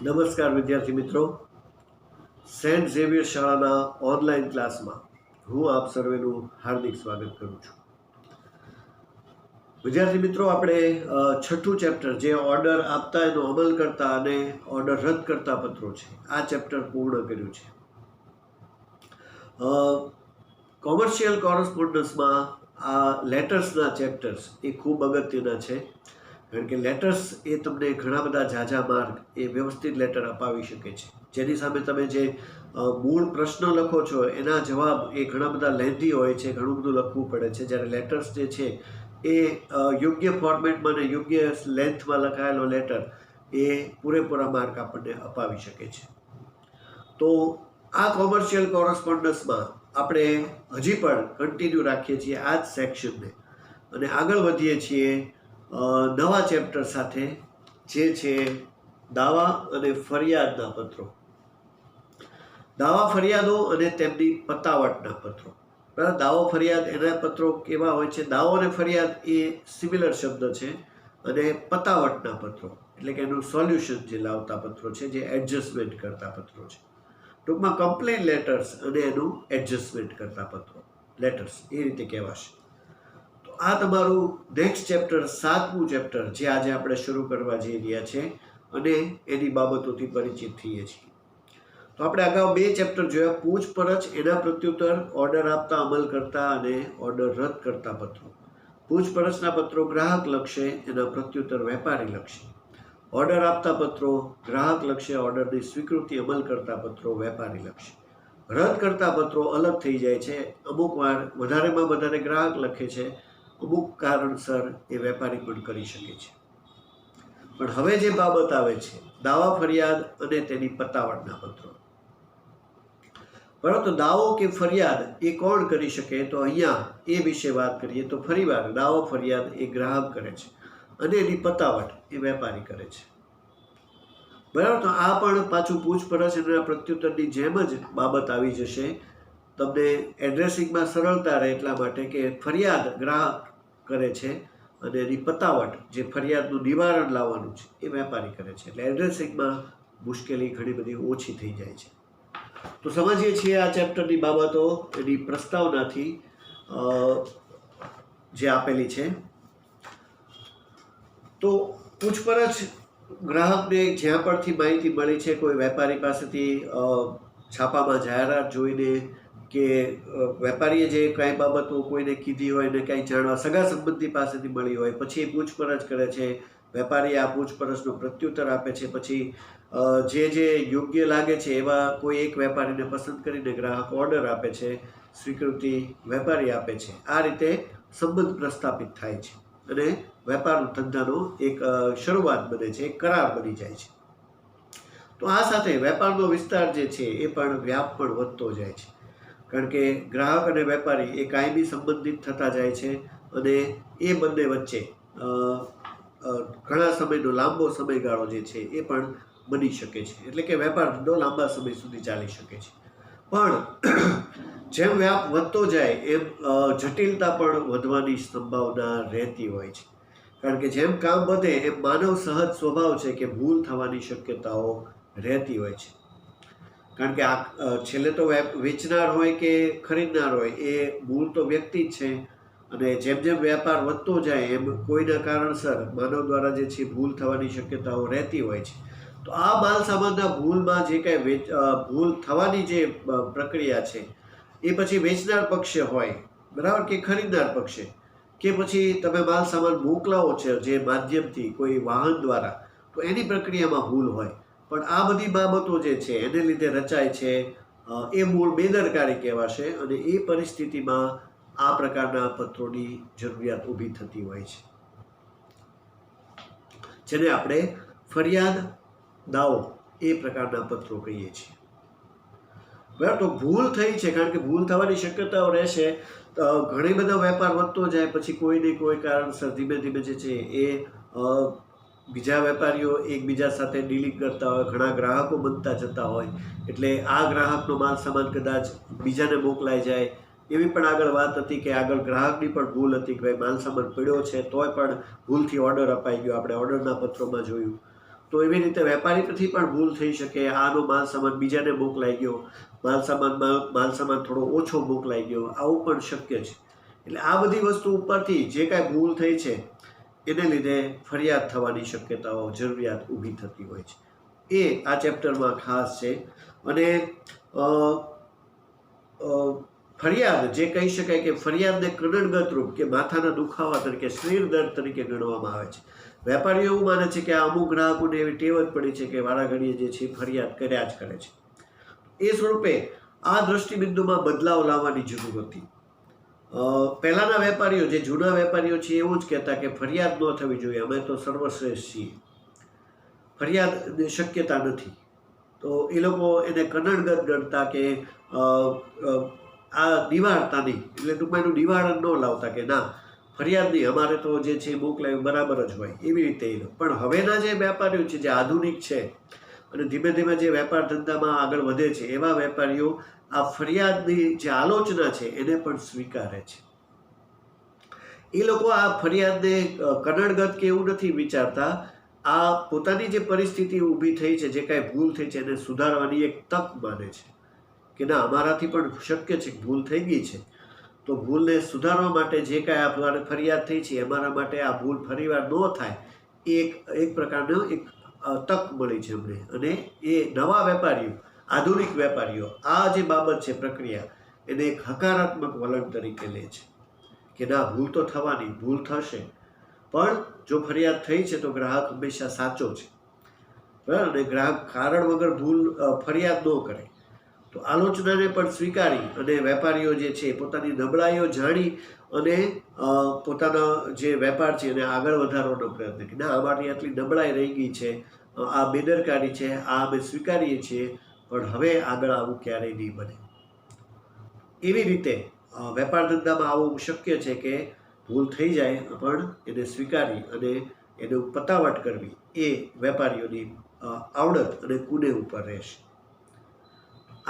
નમસ્કાર વિદ્યાર્થી મિત્રો, સેન્ટ ઝેવિયર શાળાના ઓનલાઈન ક્લાસમાં હું આપ સર્વેનું હાર્દિક સ્વાગત કરું છું. વિદ્યાર્થી મિત્રો, આપણે છઠ્ઠું ચેપ્ટર જે ઓર્ડર આપતા એનો અમલ કરતા અને ઓર્ડર રદ કરતા પત્રો છે, આ ચેપ્ટર પૂર્ણ કર્યું છે. કોમર્શિયલ કોરસ્પોન્ડન્સમાં આ લેટર્સના ચેપ્ટર્સ એ ખૂબ અગત્યના છે, કારણ કે લેટર્સ એ તમને ઘણા બધા ઝાઝા માર્ક એ વ્યવસ્થિત લેટર અપાવી શકે છે. જેની સામે તમે જે મૂળ પ્રશ્ન લખો છો એના જવાબ એ ઘણા બધા લેન્ધી હોય છે, ઘણું બધું લખવું પડે છે. જ્યારે લેટર્સ જે છે એ યોગ્ય ફોર્મેટમાં ને યોગ્ય લેન્થમાં લખાયેલો લેટર એ પૂરેપૂરા માર્ક આપણને અપાવી શકે છે. તો આ કોમર્શિયલ કોરસ્પોન્ડન્સમાં આપણે હજી પણ કન્ટિન્યુ રાખીએ છીએ આ જ સેક્શનને અને આગળ વધીએ છીએ નવા ચેપ્ટર સાથે, જે છે દાવા અને ફરિયાદના પત્રો. દાવા ફરિયાદો અને તેમની પતાવટના પત્રો. બરાબર, દાવો ફરિયાદ એના પત્રો કેવા હોય છે? દાવો અને ફરિયાદ એ સિમિલર શબ્દ છે અને પતાવટના પત્રો એટલે કે એનું સોલ્યુશન જે લાવતા પત્રો છે, જે એડજસ્ટમેન્ટ કરતા પત્રો છે. ટૂંકમાં કમ્પ્લેન લેટર્સ અને એનું એડજસ્ટમેન્ટ કરતા પત્રો, લેટર્સ એ રીતે કહેવાશે. તો આ તમારું નેક્સ્ટ ચેપ્ટર, 7મું ચેપ્ટર જે આજે આપણે શરૂ કરવા જઈ રહ્યા છે અને એની બાબતોથી પરિચિત થઈએ છીએ. તો આપણે અગાઉ 2 ચેપ્ટર જોયા: પૂછપરછ, એના પ્રત્યુત્તર, ઓર્ડર આપતા, અમલ કરતા અને ઓર્ડર રદ કરતા પત્રો. પૂછપરછના પત્રો ગ્રાહક લક્ષે, એના પ્રત્યુત્તર વેપારી લક્ષે. ઓર્ડર આપતા પત્રો ગ્રાહક લક્ષે, ઓર્ડરની સ્વીકૃતિ અમલ કરતા પત્રો વેપારી લક્ષે. રદ કરતા પત્રો અલગ થઈ જાય છે. અમુક વાર વધારેમાં વધારે ગ્રાહક લખે છે, અમુક કારણસર એ વેપારી પણ કરી શકે છે. પણ હવે જે બાબત આવે છે દાવા ફરિયાદ અને તેની પતાવટના પત્રો. પરંતુ દાવો કે ફરિયાદ એ કોણ કરી શકે? તો અહીંયા એ વિશે વાત કરીએ તો ફરીવાર દાવો ફરિયાદ એ ગ્રાહક કરે છે અને એની પતાવટ એ વેપારી કરે છે. બરાબર, તો આ પણ પાછું પૂછપરછ અને પ્રત્યુત્તરની જેમ જ બાબત આવી જશે. તમને એડ્રેસિંગમાં સરળતા રહે એટલા માટે કે ફરિયાદ ગ્રાહક કરે છે અને એની પતાવટ, જે ફરિયાદનું નિવારણ લાવવાનું છે, એ વેપારી કરે છે. એટલે એડ્રેસિંગમાં મુશ્કેલી ઘણી બધી ઓછી થઈ જાય છે. તો સમજીએ છીએ આ ચેપ્ટરની બાબતો એની પ્રસ્તાવનાથી જે આપેલી છે. તો પૂછપરછ ગ્રાહકને જ્યાં પરથી માહિતી મળી છે, કોઈ વેપારી પાસેથી છાપામાં જાહેરાત જોઈને કે વેપારીએ જે કાંઈ બાબતો કોઈને કીધી હોય ને કાંઈ જાણવા સગા સંબંધી પાસેથી મળી હોય, પછી એ પૂછપરછ કરે છે. વેપારી આ પૂછપરછનો પ્રત્યુત્તર આપે છે. પછી જે યોગ્ય લાગે છે એવા કોઈ એક વેપારીને પસંદ કરીને ગ્રાહક ઓર્ડર આપે છે, સ્વીકૃતિ વેપારી આપે છે. આ રીતે સંબંધ પ્રસ્થાપિત થાય છે અને વેપાર ધંધાનો એક શરૂઆત બને છે, એક કરાર બની જાય છે. તો આ સાથે વેપારનો વિસ્તાર જે છે એ પણ વ્યાપ પણ વધતો જાય છે, કારણ કે ગ્રાહક અને વેપારી એ કાયમી સંબંધિત થતા જાય છે અને એ બંને વચ્ચે ઘણા સમયનો લાંબો સમયગાળો જે છે એ પણ બની શકે છે. એટલે કે વેપાર ધંધો લાંબા સમય સુધી ચાલી શકે છે. પણ જેમ વ્યાપ વધતો જાય એમ જટિલતા પણ વધવાની સંભાવના રહેતી હોય છે, કારણ કે જેમ કામ વધે એમ માનવ સહજ સ્વભાવ છે કે ભૂલ થવાની શક્યતાઓ રહેતી હોય છે. કારણ કે છેલ્લે તો વેચનાર હોય કે ખરીદનાર હોય એ મૂળ તો વ્યક્તિ જ છે અને જેમ જેમ વ્યાપાર વધતો જાય એમ કોઈના કારણસર માનવ દ્વારા જે છે ભૂલ થવાની શક્યતાઓ રહેતી હોય છે. તો આ માલ સામાનના ભૂલમાં જે કાંઈ ભૂલ થવાની જે પ્રક્રિયા છે એ પછી વેચનાર પક્ષે હોય, બરાબર, કે ખરીદનાર પક્ષે, કે પછી તમે માલ સામાન મોકલાવો છે જે માધ્યમથી કોઈ વાહન દ્વારા, તો એની પ્રક્રિયામાં ભૂલ હોય. પણ આ બધી બાબતો જે છે એને લીધે રચાય છે એ મૂળ બેદરકારી કહેવાશે અને એ પરિસ્થિતિમાં આ પ્રકારના પત્રોની જરૂરિયાત ઊભી થતી હોય છે, જેને આપણે ફરિયાદ, દાવો એ પ્રકારના પત્રો કહીએ છીએ. બરાબર, તો ભૂલ થઈ છે, કારણ કે ભૂલ થવાની શક્યતાઓ રહેશે. ઘણી બધો વેપાર વધતો જાય પછી કોઈ ને કોઈ કારણસર ધીમે ધીમે જે છે એ બીજા વેપારીઓ એકબીજા સાથે ડીલિંગ કરતા હોય, ઘણા ગ્રાહકો બનતા જતા હોય, એટલે આ ગ્રાહકનો માલ સામાન કદાચ બીજાને મોકલાઈ જાય. એવી પણ આગળ વાત હતી કે આગળ ગ્રાહકની પણ ભૂલ હતી કે ભાઈ માલ સામાન પડ્યો છે તોય પણ ભૂલથી ઓર્ડર અપાઈ ગયો, આપણે ઓર્ડરના પત્રોમાં જોયું. તો એવી રીતે વેપારીથી પણ ભૂલ થઈ શકે. આનો માલ સામાન બીજાને મોકલાઈ ગયો, માલ સામાન થોડો ઓછો મોકલાઈ ગયો, આવું પણ શક્ય છે. એટલે આ બધી વસ્તુ ઉપરથી જે કાંઈ ભૂલ થઈ છે એને લીધે ફરિયાદ થવાની શક્યતાઓ, જરૂરિયાત ઊભી થતી હોય છે. એ આ ચેપ્ટરમાં ખાસ છે. અને ફરિયાદ જે કહી શકાય કે ફરિયાદને કનડગત રૂપ કે માથાના દુખાવા તરીકે, શરીર દર્દ તરીકે ગણવામાં આવે છે. વેપારીઓ એવું માને છે કે અમુક ગ્રાહકોને એવી ટેવ જ પડી છે કે વારાઘડીએ જે છે ફરિયાદ કર્યા જ કરે છે. એ સ્વરૂપે આ દ્રષ્ટિબિંદુમાં બદલાવ લાવવાની જરૂર હતી. પહેલાંના વેપારીઓ, જે જૂના વેપારીઓ છે, એવું જ કહેતા કે ફરિયાદ ન થવી જોઈએ, અમે તો સર્વશ્રેષ્ઠ છીએ, ફરિયાદની શક્યતા નથી. તો એ લોકો એને કનડગત ગણતા કે આ નિવારતા નહીં, એટલે ટૂંકમાં એનું નિવારણ ન લાવતા કે ના ફરિયાદ નહીં, અમારે તો જે છે મોકલાયું બરાબર જ હોય, એવી રીતે એ. પણ હવેના જે વેપારીઓ છે, જે આધુનિક છે અને ધીમે ધીમે જે વેપાર ધંધામાં આગળ વધે છે, એવા વેપારીઓ આ ફરિયાદની જે આલોચના છે એને પણ સ્વીકારે છે. એ લોકો આ ફરિયાદને કનડગત કે એવું નથી વિચારતા, આ પોતાની જે પરિસ્થિતિ ઊભી થઈ છે, જે કાંઈ ભૂલ થઈ છે એને સુધારવાની એક તક માને છે કે ના અમારાથી પણ શક્ય છે, ભૂલ થઈ ગઈ છે, તો ભૂલને સુધારવા માટે જે કાંઈ આપણે ફરિયાદ થઈ છે અમારા માટે આ ભૂલ ફરીવાર ન થાય, એ એક પ્રકારનો એક તક મળી છે અમને. અને એ નવા વેપારીઓ, આધુનિક વેપારીઓ આ જે બાબત છે, પ્રક્રિયા, એને એક હકારાત્મક વલણ તરીકે લે છે કે ના ભૂલ તો થવાની, ભૂલ થશે, પણ જો ફરિયાદ થઈ છે તો ગ્રાહક હંમેશા સાચો છે, બરાબર. અને ગ્રાહક કારણ વગર ફરિયાદ ન કરે. તો આલોચનાને પણ સ્વીકારી અને વેપારીઓ જે છે પોતાની નબળાઈઓ જાણી અને પોતાનો જે વેપાર છે એને આગળ વધારવાનો પ્રયત્ન કે ના અમારી આટલી નબળાઈ રહી ગઈ છે, આ બેદરકારી છે, આ અમે સ્વીકારીએ છીએ, પણ હવે આગળ આવું ક્યારેય નહીં બને. એવી રીતે વેપાર ધંધામાં આવું શક્ય છે કે ભૂલ થઈ જાય પણ એને સ્વીકારી અને એનું પતાવટ કરવી એ વેપારીઓની આવડત અને કુને ઉપર રહેશે.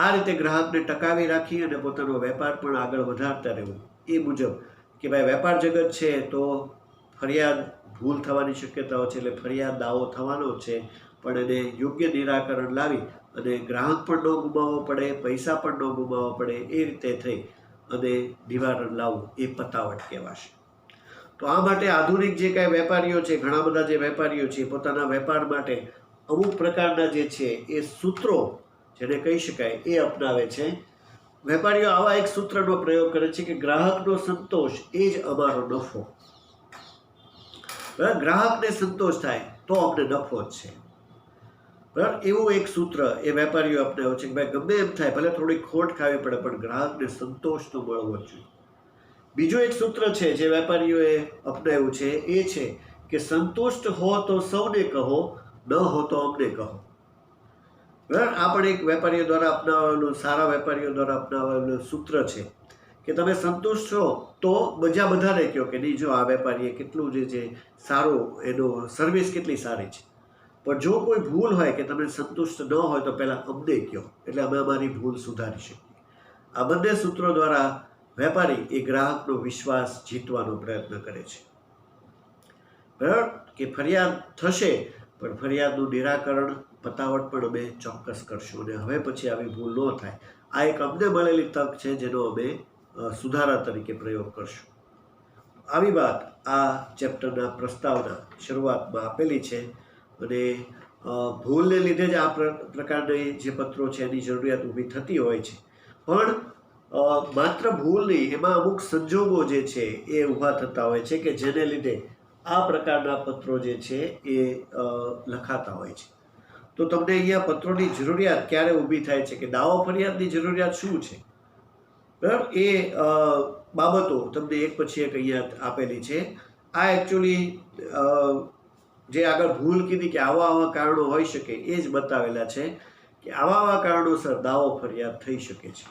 આ રીતે ગ્રાહકને ટકાવી રાખી અને પોતાનો વેપાર પણ આગળ વધારતા રહેવું. એ મુજબ કે ભાઈ વેપાર જગત છે તો ફરિયાદ, ભૂલ થવાની શક્યતાઓ છે, એટલે ફરિયાદ દાવો થવાનો જ છે, પણ એને યોગ્ય નિરાકરણ લાવી અને ગ્રાહક પણ ન ગુમાવવો પડે, પૈસા પણ ન ગુમાવવો પડે, એ રીતે થઈ અને નિવારણ લાવવું એ પતાવટ કહેવાશે. તો આ માટે આધુનિક જે કાંઈ વેપારીઓ છે, ઘણા બધા જે વેપારીઓ છે, પોતાના વેપાર માટે અમુક પ્રકારના જે છે એ સૂત્રો જેને કહી શકાય એ અપનાવે છે. વેપારીઓ આવા એક સૂત્રનો પ્રયોગ કરે છે કે ગ્રાહકનો સંતોષ એ જ અમારો નફો. ગ્રાહકને સંતોષ થાય તો અમને નફો જ છે, બરાબર. એવું એક સૂત્ર એ વેપારીઓ અપનાવ્યું છે કે ભાઈ ગમે એમ થાય, ભલે થોડી ખોટ ખાવી પડે, પણ ગ્રાહકને સંતોષ તો મળવો જ જોઈએ. બીજું એક સૂત્ર છે જે વેપારીઓએ અપનાવ્યું છે, એ છે કે સંતુષ્ટ હો તો સૌને કહો, ન હો તો અમને કહો. બરાબર. આ પણ એક વેપારીઓ દ્વારા અપનાવેલું, સારા વેપારીઓ દ્વારા અપનાવેલું સૂત્ર છે કે તમે સંતુષ્ટ છો તો બીજા બધાને કહો કે નહીં જો આ વેપારીએ કેટલું જે છે સારું, એનો સર્વિસ કેટલી સારી છે. પણ જો કોઈ ભૂલ હોય કે તમે સંતુષ્ટ ન હોય તો પહેલાં અમને કહો, એટલે અમે અમારી ભૂલ સુધારી શકીએ. આ બંને સૂત્રો દ્વારા વેપારી એ ગ્રાહકનો વિશ્વાસ જીતવાનો પ્રયત્ન કરે છે, બરાબર. કે ફરિયાદ થશે પણ ફરિયાદનું નિરાકરણ, પતાવટ પણ અમે ચોક્કસ કરશું અને હવે પછી આવી ભૂલ ન થાય. આ એક અમને મળેલી તક છે જેનો અમે સુધારા તરીકે પ્રયોગ કરશું. આવી વાત આ ચેપ્ટરના પ્રસ્તાવના શરૂઆતમાં આપેલી છે. અને ભૂલને લીધે જ આ પ્રકારની જે પત્રો છે એની જરૂરિયાત ઊભી થતી હોય છે. પણ માત્ર ભૂલ નહીં, એમાં અમુક સંજોગો જે છે એ ઊભા થતા હોય છે કે જેને લીધે આ પ્રકારના પત્રો જે છે એ લખાતા હોય છે. તો તમને અહીંયા પત્રોની જરૂરિયાત ક્યારે ઊભી થાય છે કે દાવો ફરિયાદની જરૂરિયાત શું છે, બરાબર, એ બાબતો તમને એક પછી એક અહીંયા આપેલી છે. આ એકચ્યુઅલી જે આગળ ભૂલ કીધી કે આવા કારણો હોઈ શકે એ જ બતાવેલા છે કે આવા કારણોસર દાવો ફરિયાદ થઈ શકે છે.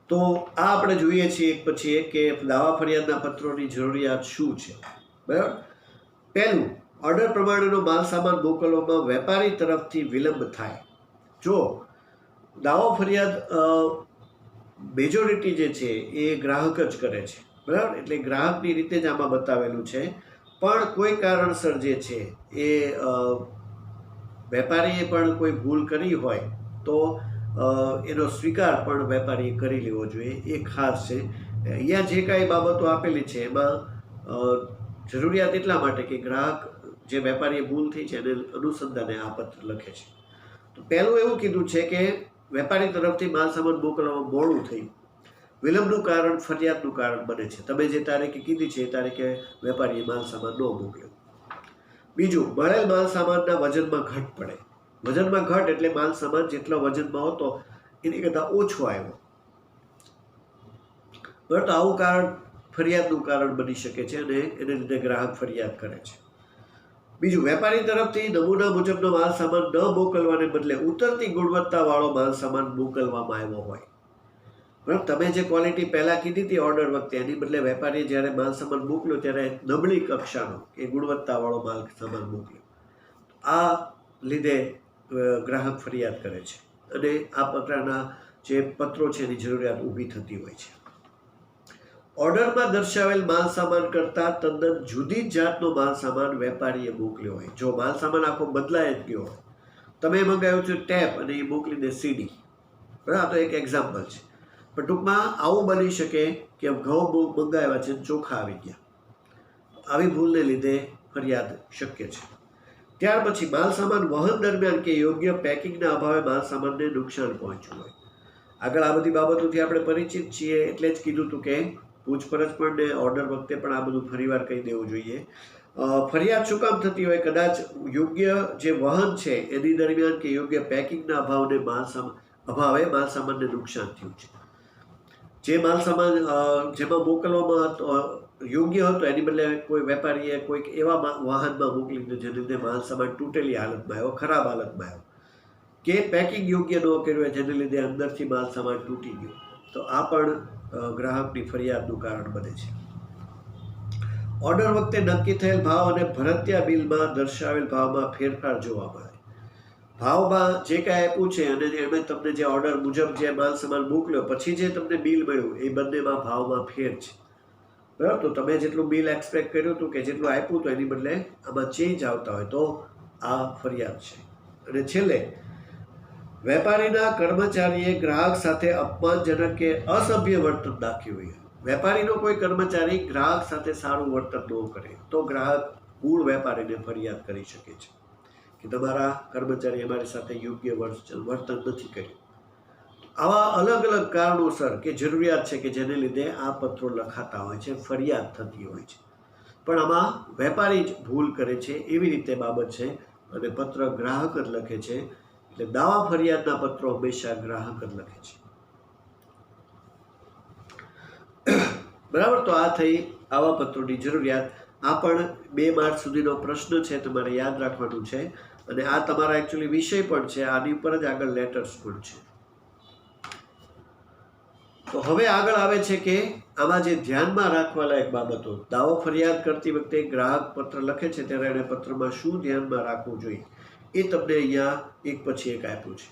તો આ આપણે જોઈએ છીએ એક પછી એક કે દાવા ફરિયાદના પત્રોની જરૂરિયાત શું છે, બરાબર. પહેલું, ઓર્ડર પ્રમાણેનો માલ સામાન મોકલવામાં વેપારી તરફથી વિલંબ થાય. જો દાવો ફરિયાદ મેજોરિટી જે છે એ ગ્રાહક જ કરે છે, બરાબર, એટલે ગ્રાહકની રીતે જ આમાં બતાવેલું છે. પણ કોઈ કારણસર જે છે એ વેપારીએ પણ કોઈ ભૂલ કરી હોય તો એનો સ્વીકાર પણ વેપારીએ કરી લેવો જોઈએ, એ ખાસ છે. અહીંયા જે કાંઈ બાબતો આપેલી છે એમાં જરૂરિયાત એટલા માટે કે ગ્રાહક જે વેપારીએ ભૂલ થઈ છે એને અનુસંધાને આ પત્ર લખે છે. તો પહેલું એવું કીધું છે કે વેપારી તરફથી માલ સામાન મોકલવામાં મોડું થયું, વિલંબનું કારણ ફરિયાદનું કારણ બને છે. તમે જે તારીખે કીધી છે એ તારીખે વેપારીએ માલ સામાન ન મોકલ્યો. બીજું, મળેલ માલ સામાનના વજનમાં ઘટ પડે. વજનમાં ઘટ એટલે માલ સામાન જેટલો વજનમાં હતો એની કરતાં ઓછો આવ્યો. બરાબર, તો આવું કારણ ફરિયાદનું કારણ બની શકે છે અને એને લીધે ગ્રાહક ફરિયાદ કરે છે. બીજું, વેપારી તરફથી નમૂના મુજબનો માલ સામાન ન મોકલવાને બદલે ઉતરતી ગુણવત્તાવાળો માલ સામાન મોકલવામાં આવ્યો હોય. બરાબર, તમે જે ક્વોલિટી પહેલાં કીધી હતી ઓર્ડર વખતે એની બદલે વેપારીએ જ્યારે માલ સામાન મોકલ્યો ત્યારે નબળી કક્ષાનો કે ગુણવત્તાવાળો માલ સામાન મોકલ્યો. આ લીધે ગ્રાહક ફરિયાદ કરે છે અને આ પ્રકારના જે પત્રો છે એની જરૂરિયાત ઊભી થતી હોય છે. ઓર્ડરમાં દર્શાવેલ માલ સામાન કરતાં તદ્દન જુદી જ જાતનો માલ સામાન વેપારીએ મોકલ્યો હોય. જો માલ સામાન આખો બદલાય જ ગયો હોય, તમે મંગાવ્યું છે ટેપ અને એ મોકલી દે સીડી, બરાબર, આ તો એક એક્ઝામ્પલ છે. પણ ટૂંકમાં આવું બની શકે કે ઘઉં મંગાવ્યા છે ચોખા આવી ગયા. આવી ભૂલને લીધે ફરિયાદ શક્ય છે. ત્યાર પછી માલ સામાન વહન દરમિયાન કે યોગ્ય પેકિંગના અભાવે માલ સામાનને નુકસાન પહોંચ્યું હોય. આગળ આ બધી બાબતોથી આપણે પરિચિત છીએ એટલે જ કીધું હતું કે પૂછપરછ પણ ને ઓર્ડર વખતે પણ આ બધું ફરીવાર કહી દેવું જોઈએ. ફરિયાદ શું કામ થતી હોય? કદાચ યોગ્ય જે વહન છે એની દરમિયાન કે યોગ્ય પેકિંગના અભાવે માલ સામાનને નુકસાન થયું છે. જે માલ સામાન જેમાં મોકલવામાં યોગ્ય હતો એની બદલે કોઈ વેપારીએ કોઈક એવા વાહનમાં મોકલી દીધું જેને લીધે માલ સામાન તૂટેલી હાલતમાં આવ્યો, ખરાબ હાલતમાં આવ્યો, કે પેકિંગ યોગ્ય ન કર્યું જેને લીધે અંદરથી માલ સામાન તૂટી ગયો, તો આ પણ ગ્રાહકની ફરિયાદનું કારણ બને છે. ઓર્ડર વખતે નક્કી થયેલ ભાવ અને ભરતિયા બિલમાં દર્શાવેલ ભાવમાં ફેરફાર જોવા મળે. ભાવમાં જે કાંઈ આપ્યું છે અને એમણે તમને જે ઓર્ડર મુજબ જે માલ સામાન મોકલ્યો પછી જે તમને બિલ મળ્યું એ બંનેમાં ભાવમાં ફેર છે. બરાબર, તો તમે જેટલું બિલ એક્સપેક્ટ કર્યું હતું કે જેટલું આપ્યું હતું એની બદલે આમાં ચેન્જ આવતા હોય તો આ ફરિયાદ છે. અને છેલ્લે, વેપારીના કર્મચારીએ ગ્રાહક સાથે અપમાનજનક કે અસભ્ય વર્તન દાખ્યું હોય. વેપારીનો કોઈ કર્મચારી ગ્રાહક સાથે સારું વર્તન ન કરે તો ગ્રાહક મૂળ વેપારીને ફરિયાદ કરી શકે છે કે તમારા કર્મચારી અમારી સાથે યોગ્ય વર્તન નથી કર્યું. આવા અલગ અલગ કારણોસર કે જરૂરિયાત છે કે જેને લીધે આ પત્રો લખાતા હોય છે, ફરિયાદ થતી હોય છે. પણ આમાં વેપારી જ ભૂલ કરે છે એવી રીતે બાબત છે અને પત્ર ગ્રાહક જ લખે છે. એટલે દાવા ફરિયાદના પત્રો હંમેશા ગ્રાહક જ લખે છે. બરાબર, તો આ થઈ આવા પત્રોની જરૂરિયાત. આ પણ 2 માર્ચ સુધીનો પ્રશ્ન છે, તમારે યાદ રાખવાનું છે અને આ તમારા એકચ્યુઅલી વિષય પણ છે, આની ઉપર જ આગળ લેટર્સ પણ છે. તો હવે આગળ આવે છે કે આમાં જે ધ્યાનમાં રાખવા લાયક બાબતો, દાવો ફરિયાદ કરતી વખતે ગ્રાહક પત્ર લખે છે ત્યારે એને પત્રમાં શું ધ્યાનમાં રાખવું જોઈએ એ તમને અહીંયા એક પછી એક આપ્યું છે.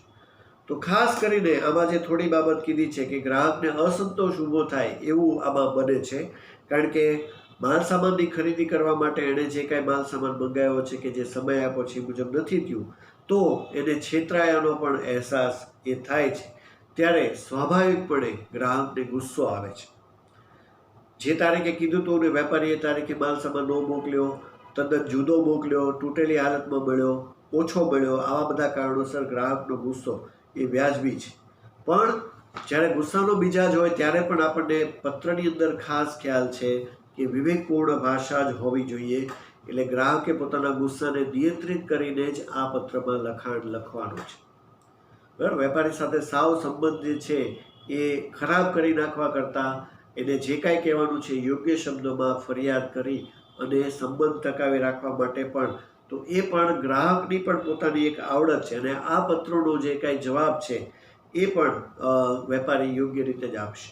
તો ખાસ કરીને આમાં જે થોડી બાબત કીધી છે કે ગ્રાહકને અસંતોષ ઊભો થાય એવું આમાં બને છે, કારણ કે માલ સામાનની ખરીદી કરવા માટે એણે જે કાંઈ માલ સામાન મંગાવ્યો છે કે જે સમય આપ્યો છે એ મુજબ નથી થયું તો એને છેતરાયાનો પણ અહેસાસ એ થાય છે. ત્યારે સ્વાભાવિકપણે ગ્રાહકને ગુસ્સો આવે છે. જે તારીખે કીધું હતું ને વેપારીએ તારીખે માલ સામાન ન મોકલ્યો, તદ્દન જુદો મોકલ્યો, તૂટેલી હાલતમાં મળ્યો, ઓછો મળ્યો, આવા બધા કારણોસર ગ્રાહકનો ગુસ્સો એ વ્યાજબી છે. પણ જ્યારે ગુસ્સાનો મિજાજ હોય ત્યારે પણ આપણને પત્રની અંદર ખાસ ખ્યાલ છે કે વિવેકપૂર્ણ ભાષા જ હોવી જોઈએ. એટલે ગ્રાહકે પોતાના ગુસ્સાને નિયંત્રિત કરીને જ આ પત્રમાં લખાણ લખવાનું છે. બરાબર, વેપારી સાથે સાવ સંબંધ જે છે એ ખરાબ કરી નાખવા કરતાં એને જે કાંઈ કહેવાનું છે યોગ્ય શબ્દોમાં ફરિયાદ કરી અને સંબંધ ટકાવી રાખવા માટે પણ, તો એ પણ ગ્રાહકની પણ પોતાની એક આવડત છે અને આ પત્રોનો જે કાંઈ જવાબ છે એ પણ વેપારી યોગ્ય રીતે જ આપશે.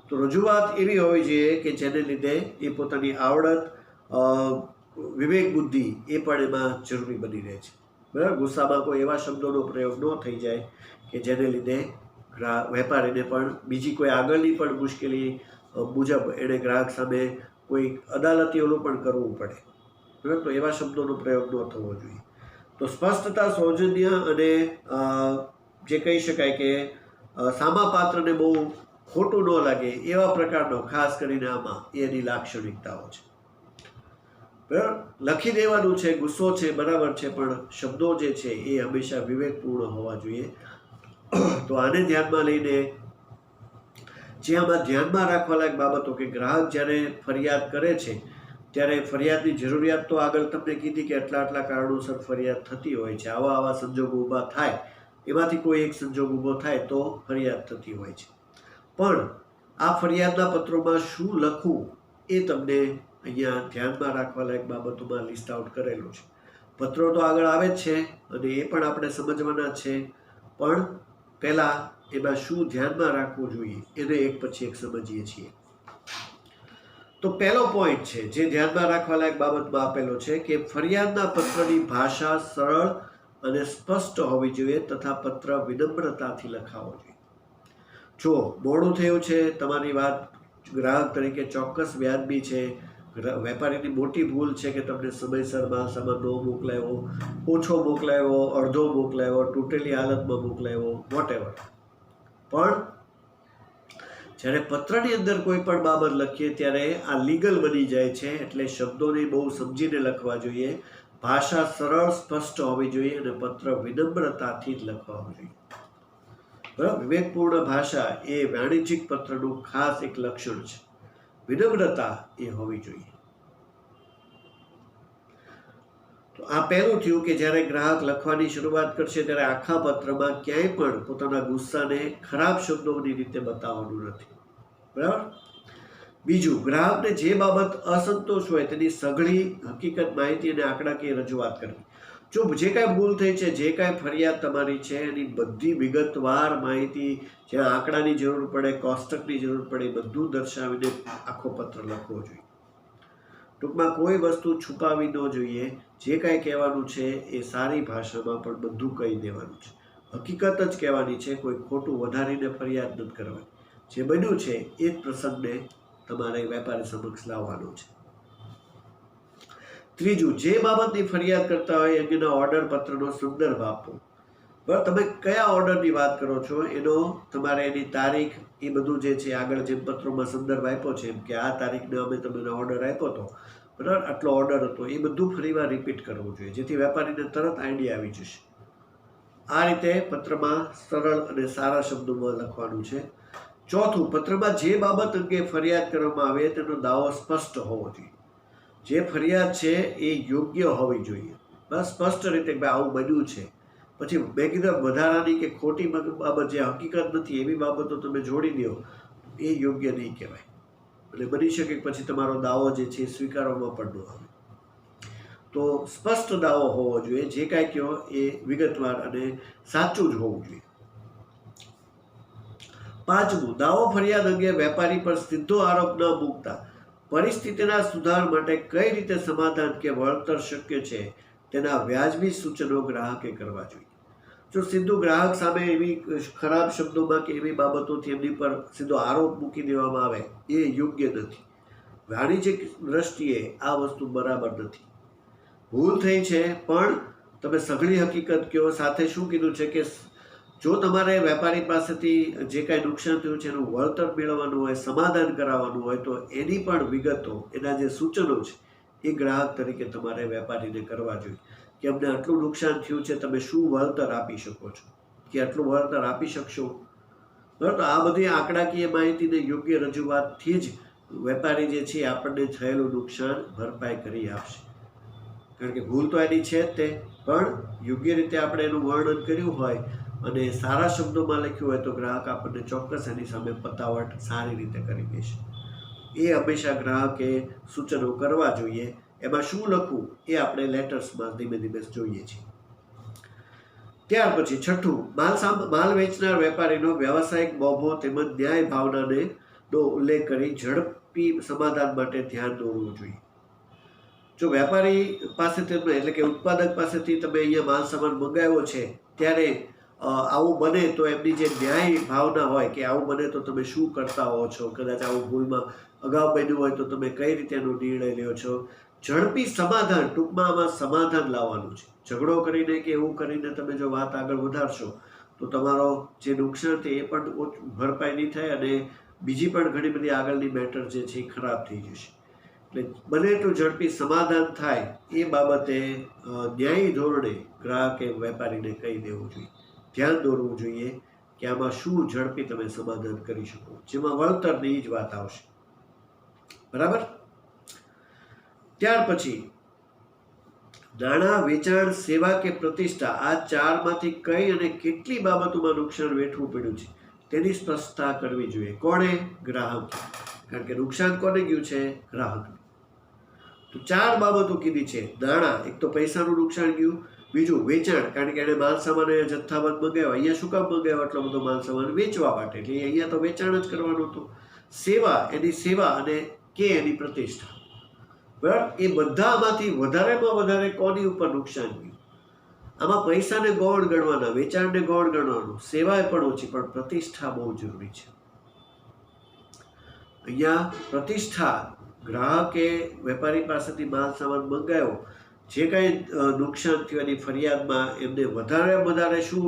તો રજૂઆત એવી હોવી જોઈએ કે જેને લીધે એ પોતાની આવડત, વિવેક બુદ્ધિ એ પણ એમાં જરૂરી બની રહે છે. બરાબર, ગુસ્સામાં કોઈ એવા શબ્દોનો પ્રયોગ ન થઈ જાય કે જેને લીધે વેપારીને પણ બીજી કોઈ આગળની પણ મુશ્કેલી મુજબ એણે ગ્રાહક સામે કોઈ અદાલતી ઓલું પણ કરવું પડે, બરાબર. તો એવા શબ્દોનો પ્રયોગ ન થવો જોઈએ. તો સ્પષ્ટતા, સૌજન્ય અને જે કહી શકાય કે સામા પાત્રને બહુ ખોટું ન લાગે એવા પ્રકારનો ખાસ કરીને આમાં એની લાક્ષણિકતાઓ છે, બરાબર. લખી દેવાનું છે, ગુસ્સો છે, બરાબર છે, પણ શબ્દો જે છે એ હંમેશા વિવેકપૂર્ણ હોવા જોઈએ. તો આને ધ્યાનમાં લઈને જે આમાં ધ્યાનમાં રાખવા લાયક બાબતો કે ગ્રાહક જ્યારે ફરિયાદ કરે છે ત્યારે ફરિયાદની જરૂરિયાત તો આગળ તમને કીધી કે આટલા કારણોસર ફરિયાદ થતી હોય છે, આવા સંજોગો ઊભા થાય, એમાંથી કોઈ એક સંજોગ ઊભો થાય તો ફરિયાદ થતી હોય છે. પણ આ ફરિયાદના પત્રોમાં શું લખવું એ તમને અહીંયા ધ્યાનમાં રાખવા લાયક બાબતોમાં લિસ્ટ આઉટ કરેલું છે. પત્રો તો આગળ આવે જ છે અને એ પણ આપણે સમજવાના છે, પણ પહેલાં એમાં શું ધ્યાનમાં રાખવું જોઈએ એને એક પછી એક સમજીએ છીએ. તો પહેલો પોઈન્ટ છે જે ધ્યાનમાં રાખવા લાયક બાબતમાં આપેલો છે કે ફરિયાદના પત્રની ભાષા સરળ અને સ્પષ્ટ હોવી જોઈએ તથા પત્ર વિનમ્રતાથી લખાવો જોઈએ. જો મોડું થયું છે, તમારી વાત ગ્રાહક તરીકે ચોક્કસ વ્યાજબી છે, વેપારીની મોટી ભૂલ છે કે તમને સમયસર માલ સામાન ન મોકલાવ્યો, ઓછો મોકલાવ્યો, અડધો મોકલાવ્યો, તૂટેલી હાલતમાં મોકલાવ્યો, વોટેવર, પણ જ્યારે પત્રની અંદર કોઈ પણ બાબત લખીએ ત્યારે આ લીગલ બની જાય છે. એટલે શબ્દોને બહુ સમજીને લખવા જોઈએ, ભાષા સરળ સ્પષ્ટ હોવી જોઈએ અને પત્ર વિનમ્રતાથી જ લખવા જોઈએ, બરાબર. વિવેકપૂર્ણ ભાષા એ વાણિજ્યિક પત્રનું ખાસ એક લક્ષણ છે. વિનમ્રતા એ હોવી જોઈએ. તો આ પહેલું થયું કે જ્યારે ગ્રાહક લખવાની શરૂઆત કરશે ત્યારે આખા પત્રમાં ક્યાંય પણ પોતાના ગુસ્સાને ખરાબ શબ્દોની રીતે બતાવવાનું નથી, બરાબર. બીજું, ગ્રાહકને જે બાબત અસંતોષ હોય તેની સઘળી હકીકત, માહિતી અને આંકડાકીય રજૂઆત કરવી. જો જે કાંઈ ભૂલ થઈ છે, જે કાંઈ ફરિયાદ તમારી છે એની બધી વિગતવાર માહિતી, જ્યાં આંકડાની જરૂર પડે, કોષ્ટકની જરૂર પડે, બધું દર્શાવીને આખો પત્ર લખવો જોઈએ. ટૂંકમાં કોઈ વસ્તુ છુપાવી ન જોઈએ. જે કાંઈ કહેવાનું છે એ સારી ભાષામાં પણ બધું કહી દેવાનું છે, હકીકત જ કહેવાની છે, કોઈ ખોટું વધારીને ફરિયાદ નથી કરવાની. જે બન્યું છે એ જ પ્રસંગને તમારે વેપારી સમક્ષ લાવવાનો છે. ત્રીજું, જે બાબતની ફરિયાદ કરતા હોય અંગેના ઓર્ડર પત્રનો સંદર્ભ આપવો. બરાબર, તમે કયા ઓર્ડરની વાત કરો છો એનો તમારે એની તારીખ, એ બધું જે છે આગળ જેમ પત્રોમાં સંદર્ભ આપ્યો છે એમ કે આ તારીખને અમે તમને ઓર્ડર આપ્યો હતો, બરાબર, આટલો ઓર્ડર હતો, એ બધું ફરીવાર રિપીટ કરવું જોઈએ જેથી વેપારીને તરત આઈડિયા આવી જશે. આ રીતે પત્રમાં સરળ અને સારા શબ્દોમાં લખવાનું છે. ચોથું, પત્રમાં જે બાબત અંગે ફરિયાદ કરવામાં આવે તેનો દાવો સ્પષ્ટ હોવો જોઈએ. જે ફરિયાદ છે એ યોગ્ય હોવી જોઈએ, બસ સ્પષ્ટ રીતે ભાઈ આવું બન્યું છે. પછી મેં કીધું વધારાની કે ખોટી બાબત જે હકીકત નથી એવી બાબતો તમે જોડી દો, એ યોગ્ય નહીં કહેવાય. એટલે બની શકે પછી તમારો દાવો જે છે સ્વીકારવામાં પણ ન આવે. તો સ્પષ્ટ દાવો હોવો જોઈએ, જે કાંઈ કહો એ વિગતવાર અને સાચું જ હોવું જોઈએ. પાંચમું, દાવો ફરિયાદ અંગે વેપારી પર સીધો આરોપ ન મૂકતા પરિસ્થિતિના સુધાર માટે કઈ રીતે સમાધાન કે વળતર શક્ય છે તેના વ્યાજબી સૂચનો ગ્રાહકે કરવા જોઈએ. જો સીધું ગ્રાહક સામે એવી ખરાબ શબ્દોમાં કે એવી બાબતોથી એમની પર સીધો આરોપ મૂકી દેવામાં આવે એ યોગ્ય નથી. વાણિજ્યિક દ્રષ્ટિએ આ વસ્તુ બરાબર નથી. ભૂલ થઈ છે પણ તમે સઘળી હકીકત કહો, સાથે શું કીધું છે કે જો તમારે વેપારી પાસેથી જે કાંઈ નુકસાન થયું છે એનું વળતર મેળવવાનું હોય, સમાધાન કરાવવાનું હોય તો એની પણ વિગતો, એના જે સૂચનો છે એ ગ્રાહક તરીકે તમારે વેપારીને કરવા જોઈએ કે અમને આટલું નુકસાન થયું છે, તમે શું વળતર આપી શકો છો કે આટલું વળતર આપી શકશો, બરાબર. તો આ બધી આંકડાકીય માહિતીને યોગ્ય રજૂઆતથી જ વેપારી જે છે આપણને થયેલું નુકસાન ભરપાઈ કરી આપશે. કારણ કે ભૂલ તો એની છે જ તે, પણ યોગ્ય રીતે આપણે એનું વર્ણન કર્યું હોય અને સારા શબ્દોમાં લખ્યું હોય તો ગ્રાહક આપણને ચોક્કસ એની સામે પતાવટ સારી રીતે કરી દેશે. એ હંમેશા ગ્રાહકે સૂચનો કરવા જોઈએ. એમાં શું લખવું એ આપણે લેટર્સમાં ધીમે ધીમે જોઈએ છીએ. ત્યાર પછી છઠ્ઠું, માલ વેચનાર વેપારીનો વ્યવસાયિક મોભો તેમજ ન્યાય ભાવનાને નો ઉલ્લેખ કરી ઝડપી સમાધાન માટે ધ્યાન દોરવું જોઈએ. જો વેપારી પાસેથી એટલે કે ઉત્પાદક પાસેથી તમે અહીંયા માલ સામાન મંગાવ્યો છે ત્યારે આવું બને તો એમની જે ન્યાય ભાવના હોય કે આવું બને તો તમે શું કરતા હો છો, કદાચ આવું ભૂલમાં અગાઉ બન્યું હોય તો તમે કઈ રીતે એનો નિર્ણય લ્યો છો. ઝડપી સમાધાન, ટૂંકમાં આમાં સમાધાન લાવવાનું છે. ઝઘડો કરીને કે એવું કરીને તમે જો વાત આગળ વધારશો તો તમારો જે નુકસાન છે એ પણ ભરપાઈ નહીં થાય અને બીજી પણ ઘણી બધી આગળની મેટર જે છે એ ખરાબ થઈ જશે. એટલે બને એટલું ઝડપી સમાધાન થાય એ બાબતે ન્યાયી ધોરણે ગ્રાહકે વેપારીને કહી દેવું જોઈએ, ધ્યાન દોરવું જોઈએ કે આમાં શું ઝડપી તમે સમાધાન કરી શકો, જેમાં વળતરની જ વાત આવશે. બરાબર. ત્યાર પછી નાણાં, વેચાણ, સેવા કે પ્રતિષ્ઠા, આ ચારમાંથી કઈ અને કેટલી બાબતોમાં નુકસાન વેઠવું પડ્યું છે તેની સ્પષ્ટતા કરવી જોઈએ. કોણે? ગ્રાહક. કારણ કે નુકસાન કોને ગયું છે? ગ્રાહક. તો 4 બાબતો કીધી છે. નાણાં, એક તો પૈસાનું નુકસાન ગયું. બીજું વેચાણ, કારણ કે એને માલ સામાન જથ્થાબંધ મંગાવ્યો. અહીંયા શું કામ મંગાવ્યો એટલો બધો માલ સામાન? વેચવા માટે. એટલે અહીંયા તો વેચાણ જ કરવાનું હતું. સેવા, એની સેવા અને કે એની પ્રતિષ્ઠા. બરાબર. એ બધામાંથી વધારેમાં વધારે કોની ઉપર નુકસાન ગયું? આમાં પૈસાને ગૌણ ગણવાના, વેચાણને ગૌણ ગણવાનું, સેવાએ પણ ઓછી, પણ પ્રતિષ્ઠા બહુ જરૂરી છે. અહીંયા પ્રતિષ્ઠા, ગ્રાહકે વેપારી પાસેથી માલ સામાન મંગાવ્યો, જે કાંઈ નુકસાન થયું એની ફરિયાદમાં એમને વધારે શું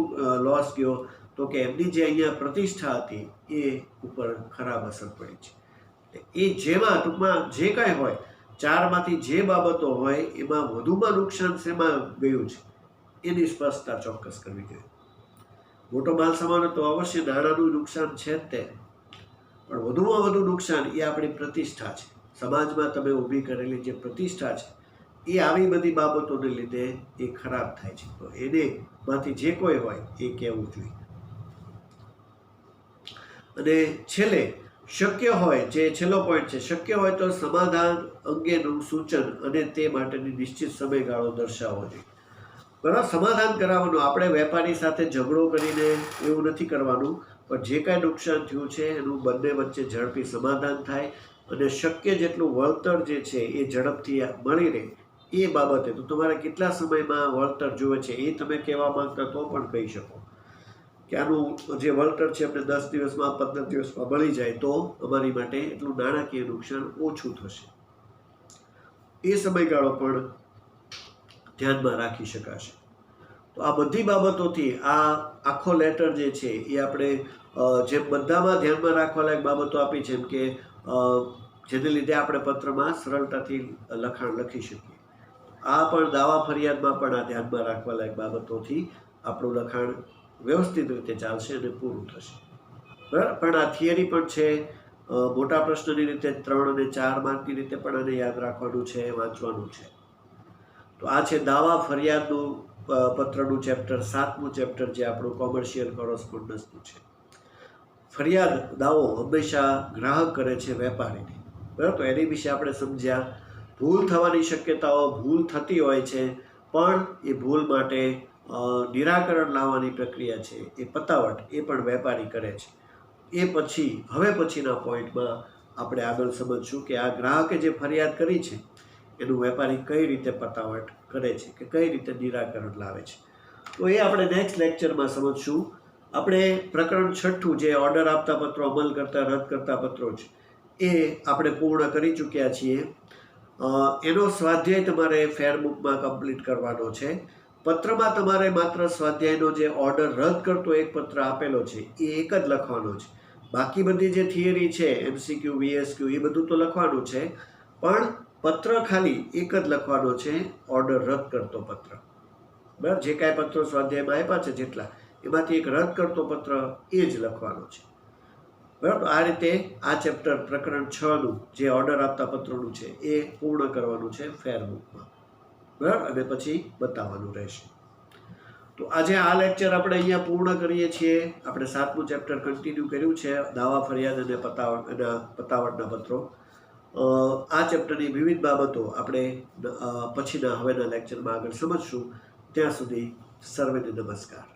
લોસ ગયો, તો કે એમની જે અહીંયા પ્રતિષ્ઠા હતી એ ઉપર ખરાબ અસર પડી છે. એ જેમાં ટૂંકમાં જે કાંઈ હોય, 4માંથી જે બાબતો હોય એમાં વધુમાં નુકસાન શેમાં ગયું છે એની સ્પષ્ટતા ચોક્કસ કરવી જોઈએ. મોટો માલ સામાન તો અવશ્ય નાણાંનું નુકસાન છે જ તે, પણ વધુમાં વધુ નુકસાન એ આપણી પ્રતિષ્ઠા છે. સમાજમાં તમે ઊભી કરેલી જે પ્રતિષ્ઠા છે એ આવી બધી બાબતોને લીધે એ ખરાબ થાય છે. તો એને માંથી જે કોઈ હોય એ કહેવું જોઈએ. અને છેલ્લે શક્ય હોય, જે છેલ્લો પોઈન્ટ છે, શક્ય હોય તો સમાધાન અંગેનું સૂચન અને તે માટેની નિશ્ચિત સમયગાળો દર્શાવવો જોઈએ. બરાબર. સમાધાન કરાવવાનું. આપણે વેપારી સાથે ઝઘડો કરીને એવું નથી કરવાનું, પણ જે કાંઈ નુકસાન થયું છે એનું બંને વચ્ચે ઝડપી સમાધાન થાય અને શક્ય જેટલું વળતર જે છે એ ઝડપથી મળી રહે એ બાબતે. તો તમારે કેટલા સમયમાં વળતર જોઈએ છે એ તમે કહેવા માંગતા તો પણ કહી શકો કે આનું જે વળતર છે આપણે 10 દિવસમાં, 15 દિવસમાં મળી જાય તો અમારી માટે એટલું નાણાકીય નુકસાન ઓછું થશે. એ સમયગાળો પણ ધ્યાનમાં રાખી શકાશે. તો આ બધી બાબતોથી આ આખો લેટર જે છે એ આપણે જેમ બધામાં ધ્યાનમાં રાખવા લાયક બાબતો આપી, જેમ કે જેને લીધે આપણે પત્રમાં સરળતાથી લખાણ લખી શકીએ. આ પણ દાવા ફરિયાદમાં પણ આ ધ્યાનમાં રાખવા લાયક બાબતોથી આપણું લખાણ વ્યવસ્થિત રીતે ચાલશે અને પૂરું થશે. બરાબર. પણ આ થિયરી પણ છે. મોટા પ્રશ્નની રીતે 3 અને 4 માર્કની રીતે પણ આને યાદ રાખવાનું છે, વાંચવાનું છે. તો આ છે દાવા ફરિયાદનું પત્રનું ચેપ્ટર, 7મું ચેપ્ટર, જે આપણું કોમર્શિયલ કોરસ્પોન્ડન્સનું છે. ફરિયાદ, દાવો હંમેશા ગ્રાહક કરે છે વેપારીને. બરાબર. તો એની વિશે આપણે સમજ્યા. ભૂલ થવાની શક્યતાઓ, ભૂલ થતી હોય છે, પણ એ ભૂલ માટે નિરાકરણ લાવવાની પ્રક્રિયા છે, એ પતાવટ, એ પણ વેપારી કરે છે. એ પછી હવે પછીના પોઈન્ટમાં આપણે આગળ સમજશું કે આ ગ્રાહકે જે ફરિયાદ કરી છે એનું વેપારી કઈ રીતે પતાવટ કરે છે કે કઈ રીતે નિરાકરણ લાવે છે. તો એ આપણે નેક્સ્ટ લેક્ચરમાં સમજશું. આપણે પ્રકરણ 6 જે ઓર્ડર આપતા પત્રો, અમલ કરતા, રદ કરતા પત્રો છે એ આપણે પૂર્ણ કરી ચૂક્યા છીએ. એનો સ્વાધ્યાય તમારે ફેરબુકમાં કમ્પ્લીટ કરવાનો છે. પત્રમાં તમારે માત્ર સ્વાધ્યાયનો જે ઓર્ડર રદ કરતો એક પત્ર આપેલો છે એ એક જ લખવાનો છે. બાકી બધી જે થિયરી છે, MCQ, VSQ, એ બધું તો લખવાનું છે, પણ પત્ર ખાલી એક જ લખવાનો છે, ઓર્ડર રદ કરતો પત્ર. બરાબર. જે કાંઈ પત્રો સ્વાધ્યાયમાં આપ્યા છે જેટલા, એમાંથી એક રદ કરતો પત્ર એ જ લખવાનો છે. બરાબર. આ રીતે આ ચેપ્ટર પ્રકરણ 6નું જે ઓર્ડર આપતા પત્રોનું છે એ પૂર્ણ કરવાનું છે ફેરબુકમાં. બરાબર. અને પછી બતાવવાનું રહેશે. તો આજે આ લેક્ચર આપણે અહીંયા પૂર્ણ કરીએ છીએ. આપણે 7મું ચેપ્ટર કન્ટિન્યુ કર્યું છે, દાવા ફરિયાદ અને પતાવટના પત્રો. આ ચેપ્ટરની વિવિધ બાબતો આપણે પછીના હવેના લેક્ચરમાં આગળ સમજશું. ત્યાં સુધી સર્વેને નમસ્કાર.